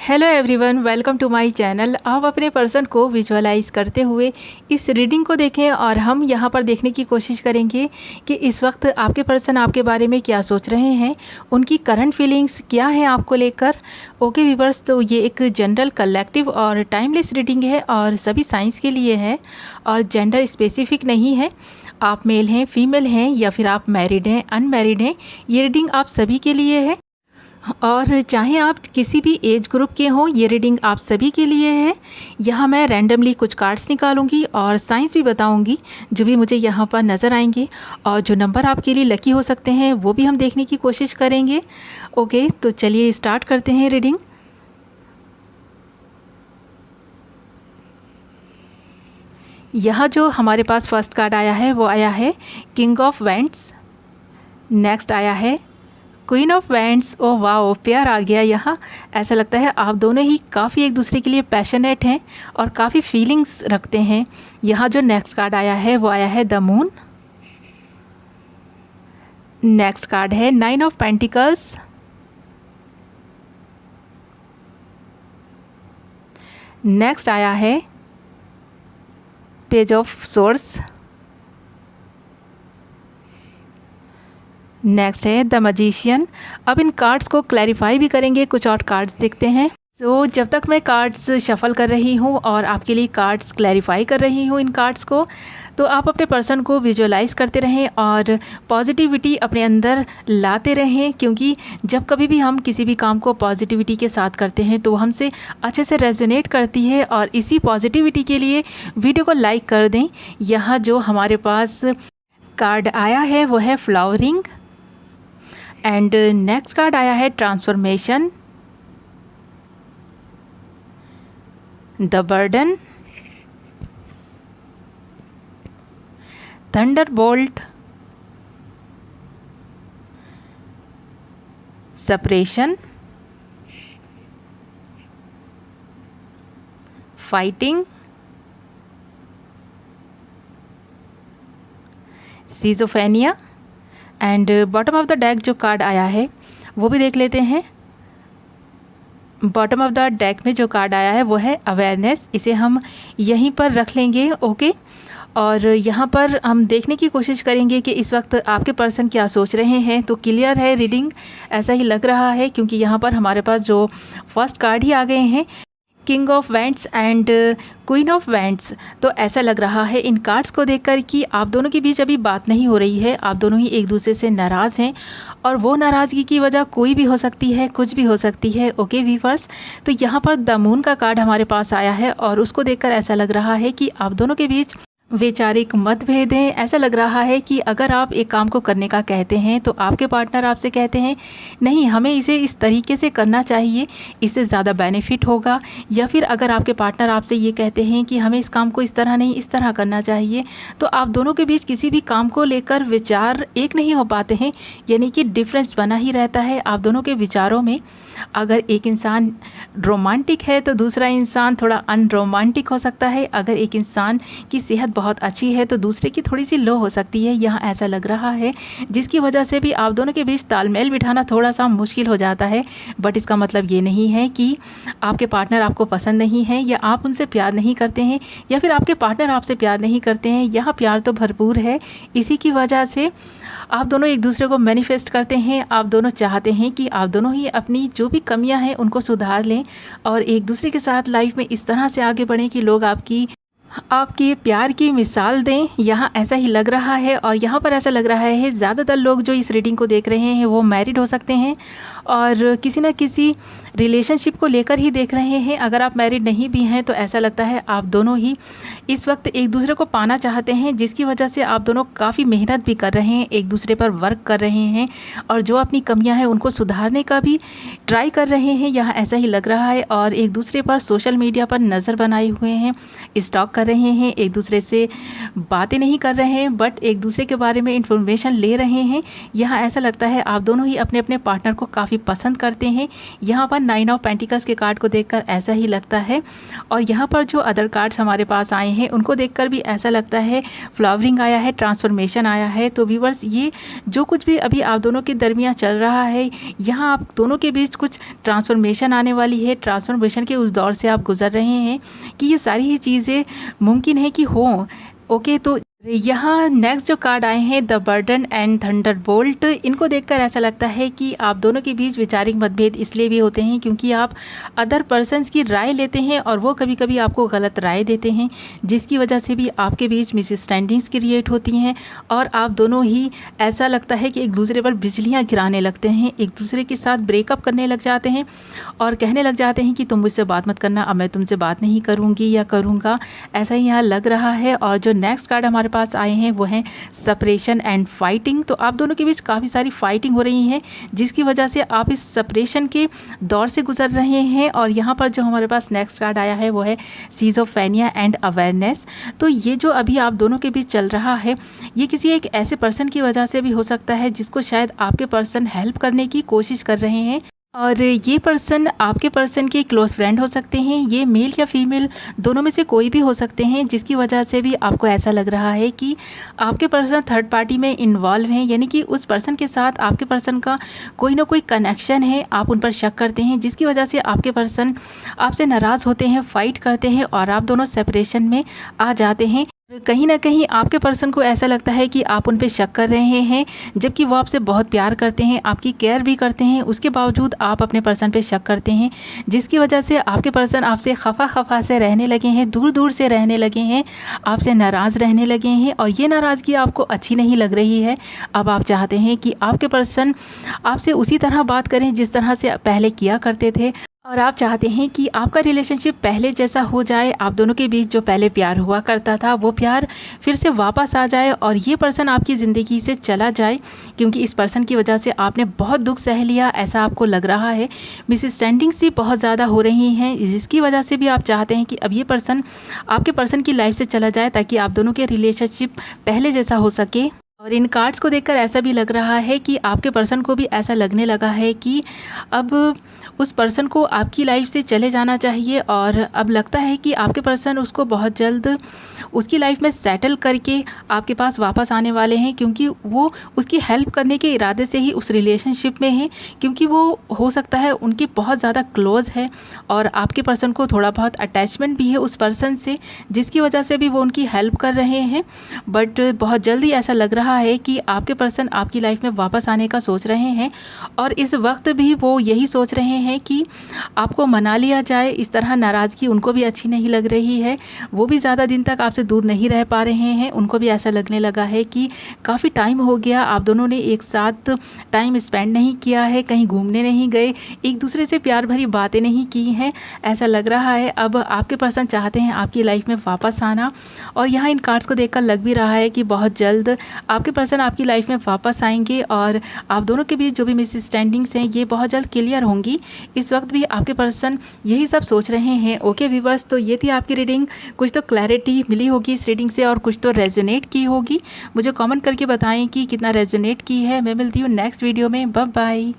Hello everyone, welcome to my channel. आप अपने person को विजुअलाइज करते हुए इस रीडिंग को देखें और हम यहाँ पर देखने की कोशिश करेंगे कि इस वक्त आपके पर्सन आपके बारे में क्या सोच रहे हैं, उनकी करंट फीलिंग्स क्या हैं आपको लेकर। ओके व्यूअर्स, तो ये एक जनरल कलेक्टिव और टाइमलेस रीडिंग है और सभी साइंस के लिए है और जेंडर स्पेसिफिक नहीं है। आप मेल हैं, फीमेल हैं या फिर आप मैरिड हैं, अनमैरिड हैं, ये रीडिंग आप सभी के लिए है। और चाहे आप किसी भी एज ग्रुप के हों, ये रीडिंग आप सभी के लिए है। यहाँ मैं रैंडमली कुछ कार्ड्स निकालूंगी और साइंस भी बताऊंगी जो भी मुझे यहाँ पर नज़र आएंगे, और जो नंबर आपके लिए लकी हो सकते हैं वो भी हम देखने की कोशिश करेंगे। ओके, तो चलिए स्टार्ट करते हैं रीडिंग। यहाँ जो हमारे पास फर्स्ट कार्ड आया है वो आया है किंग ऑफ वैंड्स। नेक्स्ट आया है queen of wands. Oh wow, प्यार आ गया यहाँ। ऐसा लगता है आप दोनों ही काफ़ी एक दूसरे के लिए पैशनेट हैं और काफ़ी फीलिंग्स रखते हैं। यहाँ जो नेक्स्ट कार्ड आया है वो आया है द मून। नेक्स्ट कार्ड है 9 ऑफ पेंटिकल्स। नेक्स्ट आया है पेज ऑफ सोर्स। नेक्स्ट है द मैजिशियन। अब इन कार्ड्स को क्लैरिफाई भी करेंगे, कुछ और कार्ड्स देखते हैं। तो जब तक मैं कार्ड्स शफल कर रही हूँ और आपके लिए कार्ड्स क्लैरिफाई कर रही हूँ इन कार्ड्स को, तो आप अपने पर्सन को विजुअलाइज करते रहें और पॉजिटिविटी अपने अंदर लाते रहें, क्योंकि जब कभी भी हम किसी भी काम को पॉजिटिविटी के साथ करते हैं तो हमसे अच्छे से रेजोनेट करती है। और इसी पॉजिटिविटी के लिए वीडियो को लाइक कर दें। यहाँ जो हमारे पास कार्ड आया है वो है फ्लावरिंग। एंड नेक्स्ट कार्ड आया है transformation, the burden, Thunderbolt, separation, fighting, schizophrenia. And bottom of the deck जो कार्ड आया है वो भी देख लेते हैं। बॉटम ऑफ द डेक में जो कार्ड आया है वो है अवेयरनेस। इसे हम यहीं पर रख लेंगे। ओके, और यहाँ पर हम देखने की कोशिश करेंगे कि इस वक्त आपके पर्सन क्या सोच रहे हैं। तो क्लियर है रीडिंग, ऐसा ही लग रहा है, क्योंकि यहाँ पर हमारे पास जो फर्स्ट कार्ड ही आ गए हैं, king of wands and queen of wands. तो ऐसा लग रहा है इन कार्ड्स को देखकर कि आप दोनों के बीच अभी बात नहीं हो रही है। आप दोनों ही एक दूसरे से नाराज़ हैं और वो नाराज़गी की वजह कोई भी हो सकती है, कुछ भी हो सकती है। ओके व्यूअर्स, तो यहाँ पर द मून का कार्ड हमारे पास आया है और उसको देखकर ऐसा लग रहा है कि आप दोनों के बीच वैचारिक मतभेद हैं। ऐसा लग रहा है कि अगर आप एक काम को करने का कहते हैं तो आपके पार्टनर आपसे कहते हैं नहीं, हमें इसे इस तरीके से करना चाहिए, इससे ज़्यादा बेनिफिट होगा। या फिर अगर आपके पार्टनर आपसे ये कहते हैं कि हमें इस काम को इस तरह नहीं, इस तरह करना चाहिए, तो आप दोनों के बीच किसी भी काम को लेकर विचार एक नहीं हो पाते हैं, यानी कि डिफरेंस बना ही रहता है आप दोनों के विचारों में। अगर एक इंसान रोमांटिक है तो दूसरा इंसान थोड़ा अनरोमांटिक हो सकता है। अगर एक इंसान की सेहत बहुत अच्छी है तो दूसरे की थोड़ी सी लो हो सकती है, यहाँ ऐसा लग रहा है, जिसकी वजह से भी आप दोनों के बीच तालमेल बिठाना थोड़ा सा मुश्किल हो जाता है। बट इसका मतलब ये नहीं है कि आपके पार्टनर आपको पसंद नहीं है या आप उनसे प्यार नहीं करते हैं या फिर आपके पार्टनर आपसे प्यार नहीं करते हैं। यहाँ प्यार तो भरपूर है। इसी की वजह से आप दोनों एक दूसरे को मैनिफेस्ट करते हैं। आप दोनों चाहते हैं कि आप दोनों ही अपनी जो भी कमियां हैं उनको सुधार लें और एक दूसरे के साथ लाइफ में इस तरह से आगे बढ़ें कि लोग आपकी प्यार की मिसाल दें। यहाँ ऐसा ही लग रहा है। और यहाँ पर ऐसा लग रहा है ज़्यादातर लोग जो इस रीडिंग को देख रहे हैं वो मैरिड हो सकते हैं और किसी न किसी रिलेशनशिप को लेकर ही देख रहे हैं। अगर आप मैरिड नहीं भी हैं तो ऐसा लगता है आप दोनों ही इस वक्त एक दूसरे को पाना चाहते हैं, जिसकी वजह से आप दोनों काफ़ी मेहनत भी कर रहे हैं, एक दूसरे पर वर्क कर रहे हैं और जो अपनी कमियां हैं उनको सुधारने का भी ट्राई कर रहे हैं। यहाँ ऐसा ही लग रहा है। और एक दूसरे पर सोशल मीडिया पर नज़र बनाए हुए हैं, स्टॉक कर रहे हैं, एक दूसरे से बातें नहीं कर रहे हैं बट एक दूसरे के बारे में इंफॉर्मेशन ले रहे हैं। यहाँ ऐसा लगता है आप दोनों ही अपने अपने पार्टनर को काफ़ी काफ़ी पसंद करते हैं। यहाँ पर 9 ऑफ पेंटिकल्स के कार्ड को देखकर ऐसा ही लगता है। और यहाँ पर जो अदर कार्ड्स हमारे पास आए हैं उनको देखकर भी ऐसा लगता है, फ्लावरिंग आया है, ट्रांसफॉर्मेशन आया है। तो व्यूअर्स, ये जो कुछ भी अभी आप दोनों के दरमियान चल रहा है, यहाँ आप दोनों के बीच कुछ ट्रांसफॉर्मेशन आने वाली है। ट्रांसफॉर्मेशन के उस दौर से आप गुजर रहे हैं कि ये सारी ही चीज़ें मुमकिन है कि हो। ओके, तो यहाँ नेक्स्ट जो कार्ड आए हैं द बर्डन एंड थंडरबोल्ट, इनको देखकर ऐसा लगता है कि आप दोनों के बीच वैचारिक मतभेद इसलिए भी होते हैं क्योंकि आप अदर पर्सन्स की राय लेते हैं और वो कभी कभी आपको गलत राय देते हैं, जिसकी वजह से भी आपके बीच मिसअंडरस्टैंडिंग्स क्रिएट होती हैं और आप दोनों ही ऐसा लगता है कि एक दूसरे पर बिजलियाँ गिराने लगते हैं, एक दूसरे के साथ ब्रेकअप करने लग जाते हैं और कहने लग जाते हैं कि तुम मुझसे बात मत करना, अब मैं तुमसे बात नहीं करूँगी या करूँगा, ऐसा ही यहाँ लग रहा है। और जो नेक्स्ट कार्ड हमारे पास आए हैं वो हैं सेपरेशन एंड फाइटिंग। तो आप दोनों के बीच काफ़ी सारी फाइटिंग हो रही है, जिसकी वजह से आप इस सेपरेशन के दौर से गुजर रहे हैं। और यहाँ पर जो हमारे पास नेक्स्ट कार्ड आया है वो है सीजोफेनिया एंड अवेयरनेस। तो ये जो अभी आप दोनों के बीच चल रहा है, ये किसी एक ऐसे पर्सन की वजह से भी हो सकता है जिसको शायद आपके पर्सन हेल्प करने की कोशिश कर रहे हैं और ये पर्सन आपके पर्सन के क्लोज फ्रेंड हो सकते हैं। ये मेल या फीमेल दोनों में से कोई भी हो सकते हैं, जिसकी वजह से भी आपको ऐसा लग रहा है कि आपके पर्सन थर्ड पार्टी में इन्वॉल्व हैं, यानी कि उस पर्सन के साथ आपके पर्सन का कोई ना कोई कनेक्शन है। आप उन पर शक करते हैं, जिसकी वजह से आपके पर्सन आपसे नाराज़ होते हैं, फाइट करते हैं और आप दोनों सेपरेशन में आ जाते हैं। कहीं ना कहीं आपके पर्सन को ऐसा लगता है कि आप उन पे शक कर रहे हैं, जबकि वो आपसे बहुत प्यार करते हैं, आपकी केयर भी करते हैं, उसके बावजूद आप अपने पर्सन पे शक करते हैं, जिसकी वजह से आपके पर्सन आपसे खफा से रहने लगे हैं, दूर दूर से रहने लगे हैं, आपसे नाराज़ रहने लगे हैं और ये नाराज़गी आपको अच्छी नहीं लग रही है। अब आप चाहते हैं कि आपके पर्सन आपसे उसी तरह बात करें जिस तरह से पहले किया करते थे और आप चाहते हैं कि आपका रिलेशनशिप पहले जैसा हो जाए। आप दोनों के बीच जो पहले प्यार हुआ करता था वो प्यार फिर से वापस आ जाए और ये पर्सन आपकी ज़िंदगी से चला जाए, क्योंकि इस पर्सन की वजह से आपने बहुत दुख सह लिया, ऐसा आपको लग रहा है। मिसअंडरस्टैंडिंग्स भी बहुत ज़्यादा हो रही हैं, जिसकी वजह से भी आप चाहते हैं कि अब ये पर्सन आपके पर्सन की लाइफ से चला जाए ताकि आप दोनों के रिलेशनशिप पहले जैसा हो सके। और इन कार्ड्स को देखकर ऐसा भी लग रहा है कि आपके पर्सन को भी ऐसा लगने लगा है कि अब उस पर्सन को आपकी लाइफ से चले जाना चाहिए और अब लगता है कि आपके पर्सन उसको बहुत जल्द उसकी लाइफ में सेटल करके आपके पास वापस आने वाले हैं, क्योंकि वो उसकी हेल्प करने के इरादे से ही उस रिलेशनशिप में हैं, क्योंकि वो हो सकता है उनकी बहुत ज़्यादा क्लोज़ है और आपके पर्सन को थोड़ा बहुत अटैचमेंट भी है उस पर्सन से, जिसकी वजह से भी वो उनकी हेल्प कर रहे हैं। बट बहुत जल्दी ऐसा लग रहा है कि आपके पर्सन आपकी लाइफ में वापस आने का सोच रहे हैं और इस वक्त भी वो यही सोच रहे हैं कि आपको मना लिया जाए। इस तरह नाराज़गी उनको भी अच्छी नहीं लग रही है, वो भी ज़्यादा दिन तक आपसे दूर नहीं रह पा रहे हैं। उनको भी ऐसा लगने लगा है कि काफ़ी टाइम हो गया, आप दोनों ने एक साथ टाइम स्पेंड नहीं किया है, कहीं घूमने नहीं गए, एक दूसरे से प्यार भरी बातें नहीं की हैं, ऐसा लग रहा है। अब आपके पर्सन चाहते हैं आपकी लाइफ में वापस आना और यहाँ इन कार्ड्स को देखकर लग भी रहा है कि बहुत जल्द आपके पर्सन आपकी लाइफ में वापस आएंगे और आप दोनों के बीच जो भी मिसअंडरस्टैंडिंग्स हैं ये बहुत जल्द क्लियर होंगी। इस वक्त भी आपके पर्सन यही सब सोच रहे हैं। ओके व्यूअर्स, तो ये थी आपकी रीडिंग। कुछ तो क्लैरिटी मिली होगी इस रीडिंग से और कुछ तो रेजोनेट की होगी। मुझे कमेंट करके बताएं कि कितना रेजोनेट की है। मैं मिलती हूँ नेक्स्ट वीडियो में। Bye bye.